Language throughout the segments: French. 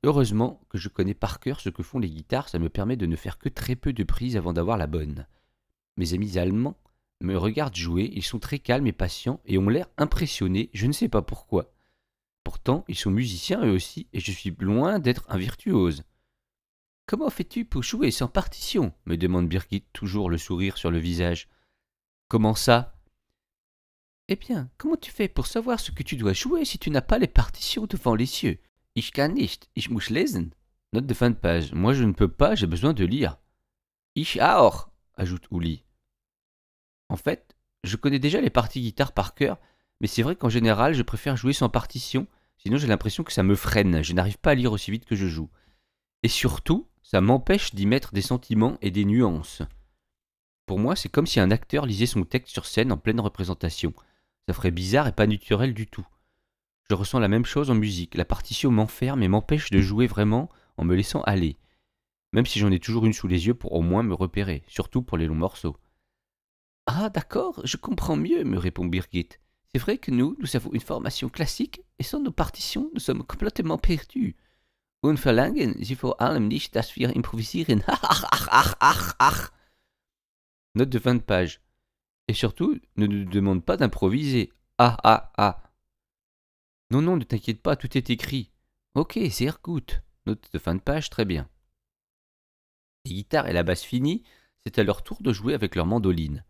Heureusement que je connais par cœur ce que font les guitares, ça me permet de ne faire que très peu de prises avant d'avoir la bonne. Mes amis allemands me regardent jouer, ils sont très calmes et patients et ont l'air impressionnés, je ne sais pas pourquoi. Pourtant, ils sont musiciens eux aussi et je suis loin d'être un virtuose. Comment fais-tu pour jouer sans partition me demande Birgit, toujours le sourire sur le visage. Comment ça? Eh bien, comment tu fais pour savoir ce que tu dois jouer si tu n'as pas les partitions devant les yeux? Ich kann nicht, ich muss lesen. Note de fin de page. Moi je ne peux pas, j'ai besoin de lire. Ich auch, ajoute Uli. En fait, je connais déjà les parties guitare par cœur, mais c'est vrai qu'en général je préfère jouer sans partition, sinon j'ai l'impression que ça me freine, je n'arrive pas à lire aussi vite que je joue. Et surtout, ça m'empêche d'y mettre des sentiments et des nuances. Pour moi, c'est comme si un acteur lisait son texte sur scène en pleine représentation. Ça ferait bizarre et pas naturel du tout. Je ressens la même chose en musique. La partition m'enferme et m'empêche de jouer vraiment en me laissant aller. Même si j'en ai toujours une sous les yeux pour au moins me repérer, surtout pour les longs morceaux. Ah d'accord, je comprends mieux, me répond Birgit. C'est vrai que nous avons une formation classique et sans nos partitions, nous sommes complètement perdus. Und verlangen Sie vor allem nicht, dass wir improvisieren. Note de fin de page. Et surtout, ne nous demande pas d'improviser. Ah ah ah. Non, non, ne t'inquiète pas, tout est écrit. Ok, sehr gut. Note de fin de page, très bien. Les guitares et la basse finie, c'est à leur tour de jouer avec leur mandoline.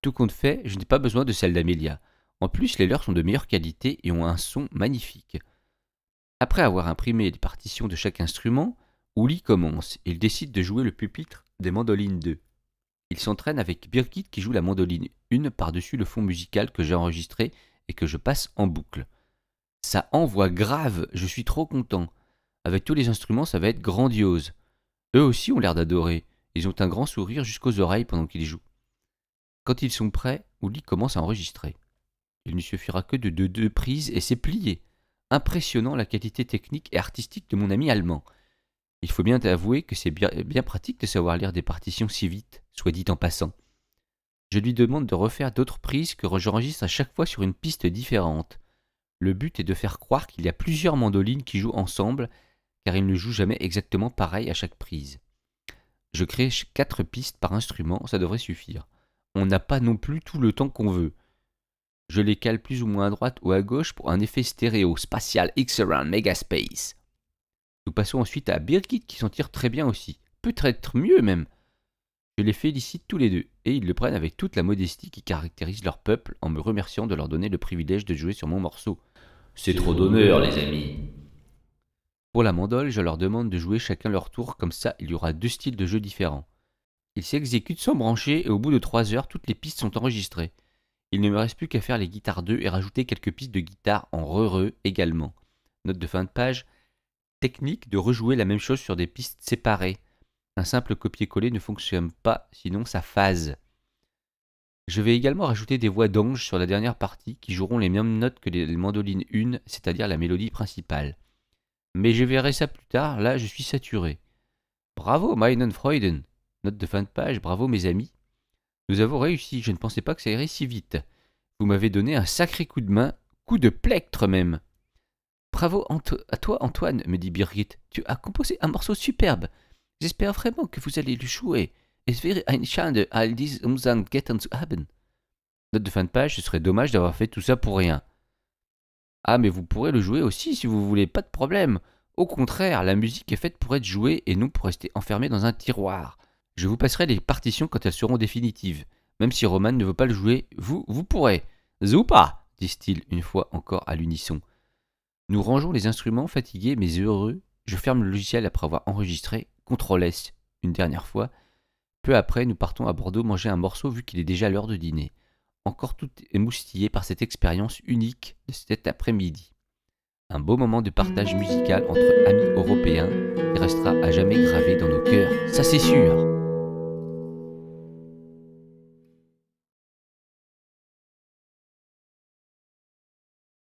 Tout compte fait, je n'ai pas besoin de celle d'Amelia. En plus, les leurs sont de meilleure qualité et ont un son magnifique. Après avoir imprimé les partitions de chaque instrument, Uli commence. Il décide de jouer le pupitre des mandolines 2. Il s'entraîne avec Birgit qui joue la mandoline 1 par-dessus le fond musical que j'ai enregistré et que je passe en boucle. Ça envoie grave, je suis trop content. Avec tous les instruments, ça va être grandiose. Eux aussi ont l'air d'adorer. Ils ont un grand sourire jusqu'aux oreilles pendant qu'ils jouent. Quand ils sont prêts, Uli commence à enregistrer. Il ne suffira que de deux prises et c'est plié. Impressionnant la qualité technique et artistique de mon ami allemand. Il faut bien avouer que c'est bien pratique de savoir lire des partitions si vite, soit dit en passant. Je lui demande de refaire d'autres prises que j'enregistre à chaque fois sur une piste différente. Le but est de faire croire qu'il y a plusieurs mandolines qui jouent ensemble, car ils ne jouent jamais exactement pareil à chaque prise. Je crée 4 pistes par instrument, ça devrait suffire. On n'a pas non plus tout le temps qu'on veut. Je les cale plus ou moins à droite ou à gauche pour un effet stéréo, spatial X-Around Megaspace. Nous passons ensuite à Birgit qui s'en tire très bien aussi, peut-être mieux même. Je les félicite tous les deux, et ils le prennent avec toute la modestie qui caractérise leur peuple en me remerciant de leur donner le privilège de jouer sur mon morceau. C'est trop d'honneur, les amis. Pour la mandole, je leur demande de jouer chacun leur tour, comme ça il y aura 2 styles de jeu différents. Ils s'exécutent sans brancher et au bout de 3 heures, toutes les pistes sont enregistrées. Il ne me reste plus qu'à faire les guitares 2 et rajouter quelques pistes de guitare en re-re également. Note de fin de page. Technique de rejouer la même chose sur des pistes séparées. Un simple copier-coller ne fonctionne pas, sinon ça phase. Je vais également rajouter des voix d'ange sur la dernière partie qui joueront les mêmes notes que les mandolines 1, c'est-à-dire la mélodie principale. Mais je verrai ça plus tard, là je suis saturé. Bravo, meinen Freuden. Note de fin de page, bravo mes amis. Nous avons réussi, je ne pensais pas que ça irait si vite. Vous m'avez donné un sacré coup de main, coup de plectre même. Bravo à toi Antoine, me dit Birgit, tu as composé un morceau superbe. J'espère vraiment que vous allez le jouer. Es wäre eine Schande, all dies getan zu haben. Note de fin de page, ce serait dommage d'avoir fait tout ça pour rien. Ah mais vous pourrez le jouer aussi si vous voulez, pas de problème. Au contraire, la musique est faite pour être jouée et non pour rester enfermée dans un tiroir. Je vous passerai les partitions quand elles seront définitives. Même si Roman ne veut pas le jouer, vous pourrez. Zoupa, disent-ils une fois encore à l'unisson. Nous rangeons les instruments fatigués mais heureux. Je ferme le logiciel après avoir enregistré. CTRL S une dernière fois. Peu après, nous partons à Bordeaux manger un morceau vu qu'il est déjà l'heure de dîner. Encore tout émoustillé par cette expérience unique de cet après-midi. Un beau moment de partage musical entre amis européens qui restera à jamais gravé dans nos cœurs, ça c'est sûr.